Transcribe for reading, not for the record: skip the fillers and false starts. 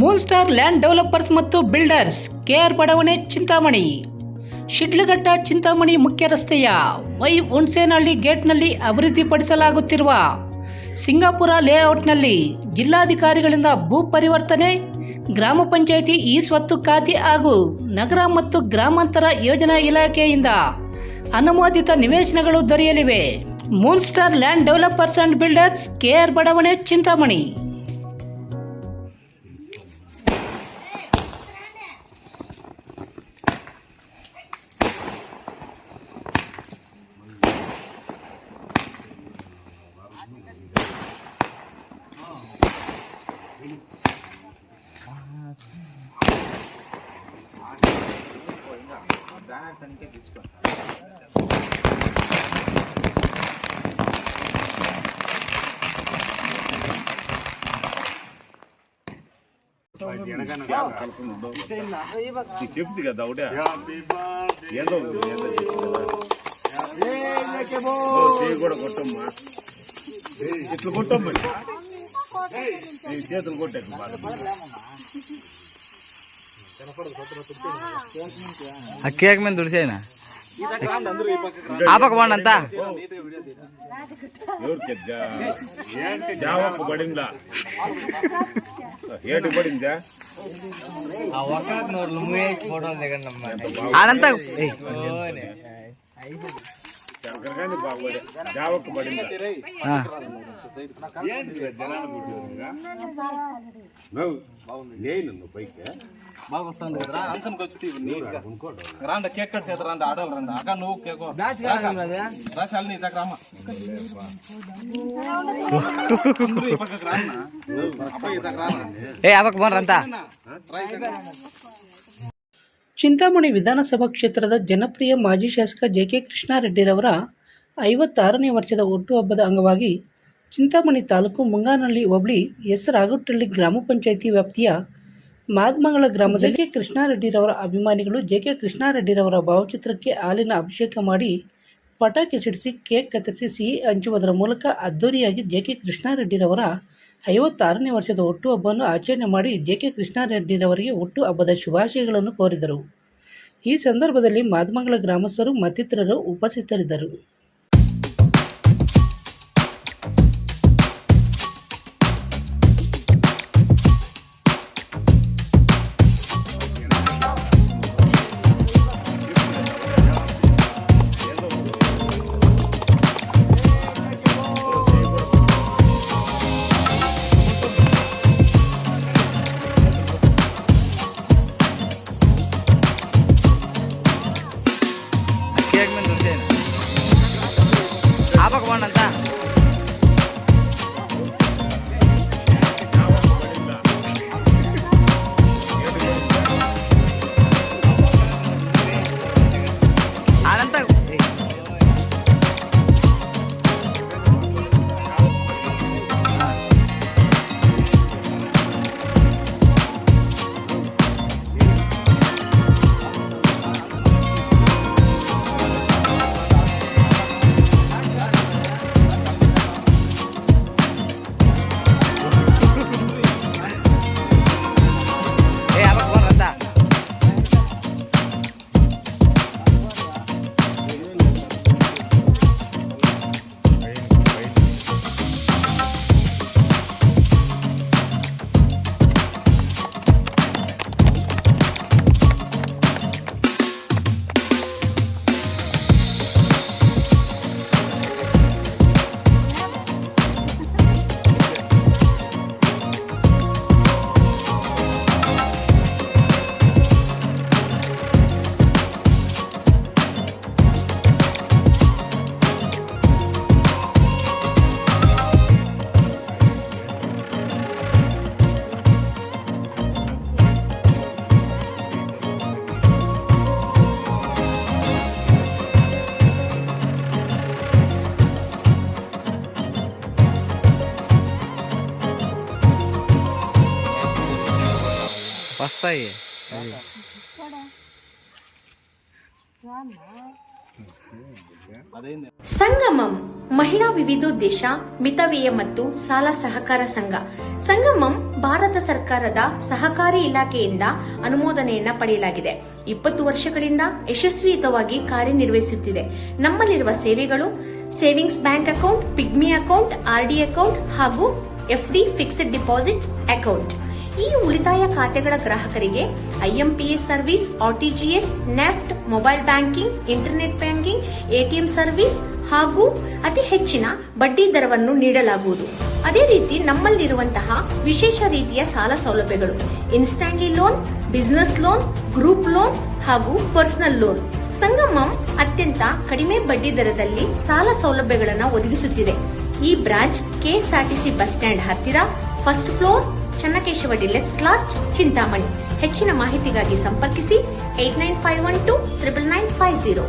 Moon star land developers ಮತ್ತು builders KR ಬಡಾವಣೆ ಚಿಂತಾಮಣಿ ಶಿಡ್ಲಘಟ್ಟ ಚಿಂತಾಮಣಿ ಮುಖ್ಯ ರಸ್ತೆಯ ವೈ ಹುಣಸೇನಹಳ್ಳಿ ಗೇಟ್ನಲ್ಲಿ ಅಭಿವೃದ್ಧಿಪಡಿಸಲಾಗುತ್ತಿರುವ ಸಿಂಗಾಪುರ ಲೇಔಟ್ನಲ್ಲಿ ಜಿಲ್ಲಾಧಿಕಾರಿಗಳಿಂದ ಭೂ ಪರಿವರ್ತನೆ, ಗ್ರಾಮ ಪಂಚಾಯಿತಿ ಇ ಸ್ವತ್ತು ಖಾತೆ ಹಾಗೂ ನಗರ ಮತ್ತು ಗ್ರಾಮಾಂತರ ಯೋಜನಾ ಇಲಾಖೆಯಿಂದ ಅನುಮೋದಿತ ನಿವೇಶನಗಳು ದೊರೆಯಲಿವೆ. Moon star land developers and builders KR ಬಡಾವಣೆ ಚಿಂತಾಮಣಿ. చెప్తుంది కదా ఒకటే ఏదో కూడా కొట్టమ్మా, ఇట్లా కొట్టమ్మా, చేతులు కొట్టే కేక్ మీద దుడిసేనా ఆపక బాగుండి అంతా ఎవరికి జావకు పడిందా, ఏటు పడిందా ఆడంతా కానీ బాగుపడే జావకు పడిందా నేను పైకి బాగా వస్తుంది కదా అంచనకు వచ్చి రాండ కేక్ కట్ చేద్దాం, రండి ఆడవాళ్ళు రండి. అక్క నువ్వు కేక్ రాశాలి నీ దగ్గర రామ్మ, ఈ పక్కకు రాన్న అబ్బాయి దగ్గర రాన్న. ఆపక బాగుండ్రు అంతా. ಚಿಂತಾಮಣಿ ವಿಧಾನಸಭಾ ಕ್ಷೇತ್ರದ ಜನಪ್ರಿಯ ಮಾಜಿ ಶಾಸಕ ಜೆ.ಕೆ. ಕೃಷ್ಣಾರೆಡ್ಡಿರವರ 56ನೇ ವರ್ಷದ ಹುಟ್ಟುಹಬ್ಬದ ಅಂಗವಾಗಿ ಚಿಂತಾಮಣಿ ತಾಲೂಕು ಮುಂಗಾನಹಳ್ಳಿ ಹೋಬಳಿ ಎಸ್ ರಾಗುಟ್ಟಳ್ಳಿ ಗ್ರಾಮ ಪಂಚಾಯಿತಿ ವ್ಯಾಪ್ತಿಯ ಮಾದಮಂಗಲ ಗ್ರಾಮದಲ್ಲಿ ಜೆ.ಕೆ. ಕೃಷ್ಣಾರೆಡ್ಡಿರವರ ಅಭಿಮಾನಿಗಳು ಜೆ.ಕೆ. ಕೃಷ್ಣಾರೆಡ್ಡಿರವರ ಭಾವಚಿತ್ರಕ್ಕೆ ಹಾಲಿನ ಅಭಿಷೇಕ ಮಾಡಿ ಪಟಾಕಿ ಸಿಡಿಸಿ ಕೇಕ್ ಕತ್ತರಿಸಿ ಸಿಹಿ ಹಂಚುವುದರ ಮೂಲಕ ಅದ್ದೂರಿಯಾಗಿ ಜೆ.ಕೆ. ಕೃಷ್ಣಾರೆಡ್ಡಿರವರ 56ನೇ ವರ್ಷದ ಹುಟ್ಟುಹಬ್ಬವನ್ನು ಆಚರಣೆ ಮಾಡಿ ಜೆ.ಕೆ. ಕೃಷ್ಣಾರೆಡ್ಡಿರವರಿಗೆ ಹುಟ್ಟುಹಬ್ಬದ ಶುಭಾಶಯಗಳನ್ನು ಕೋರಿದರು. ಈ ಸಂದರ್ಭದಲ್ಲಿ ಮಾದಮಂಗಲ ಗ್ರಾಮಸ್ಥರು ಮತ್ತಿತರರು ಉಪಸ್ಥಿತರಿದ್ದರು. కేక్ మీద దుడిసేనా ఆపక బాగుండి అంతా. ఆడంతా ఆపక బాగుండ్రు అంతా. వస్తాయి. సంగమం ಮಹಿಳಾ ವಿವಿಧೋದ್ದೇಶ ಮಿತವ್ಯಯ ಮತ್ತು ಸಾಲ ಸಹಕಾರ ಸಂಘ. ಸಂಗಮಂ ಭಾರತ ಸರ್ಕಾರದ ಸಹಕಾರಿ ಇಲಾಖೆಯಿಂದ ಅನುಮೋದನೆಯನ್ನ ಪಡೆಯಲಾಗಿದೆ. 20 ವರ್ಷಗಳಿಂದ ಯಶಸ್ವಿಯುತವಾಗಿ ಕಾರ್ಯನಿರ್ವಹಿಸುತ್ತಿದೆ. ನಮ್ಮಲ್ಲಿರುವ ಸೇವೆಗಳು savings bank account, pigmy account, RD account ಹಾಗೂ ಎಫ್ಡಿ ಫಿಕ್ಸ್ಡ್ ಡಿಪಾಸಿಟ್ ಅಕೌಂಟ್. ಈ ಉಳಿತಾಯ ಖಾತೆಗಳ ಗ್ರಾಹಕರಿಗೆ IMPS service, RTGS, NEFT, mobile banking, internet banking, ATM service ಹಾಗೂ ಅತಿ ಹೆಚ್ಚಿನ ಬಡ್ಡಿ ದರವನ್ನು ನೀಡಲಾಗುವುದು. ಅದೇ ರೀತಿ ನಮ್ಮಲ್ಲಿರುವಂತಹ ವಿಶೇಷ ರೀತಿಯ ಸಾಲ ಸೌಲಭ್ಯಗಳು instantly loan, business loan, group loan ಹಾಗೂ ಪರ್ಸನಲ್ ಲೋನ್. ಸಂಗಮಂ ಅತ್ಯಂತ ಕಡಿಮೆ ಬಡ್ಡಿ ದರದಲ್ಲಿ ಸಾಲ ಸೌಲಭ್ಯಗಳನ್ನು ಒದಗಿಸುತ್ತಿದೆ. ಈ ಬ್ರಾಂಚ್ ಕೆಎಸ್ಆರ್ಟಿಸಿ ಬಸ್ ಸ್ಟ್ಯಾಂಡ್ ಹತ್ತಿರ, first floor, Channakeshava deluxe lodge, Chintamani. ಹೆಚ್ಚಿನ ಮಾಹಿತಿಗಾಗಿ ಸಂಪರ್ಕಿಸಿ 8951299950.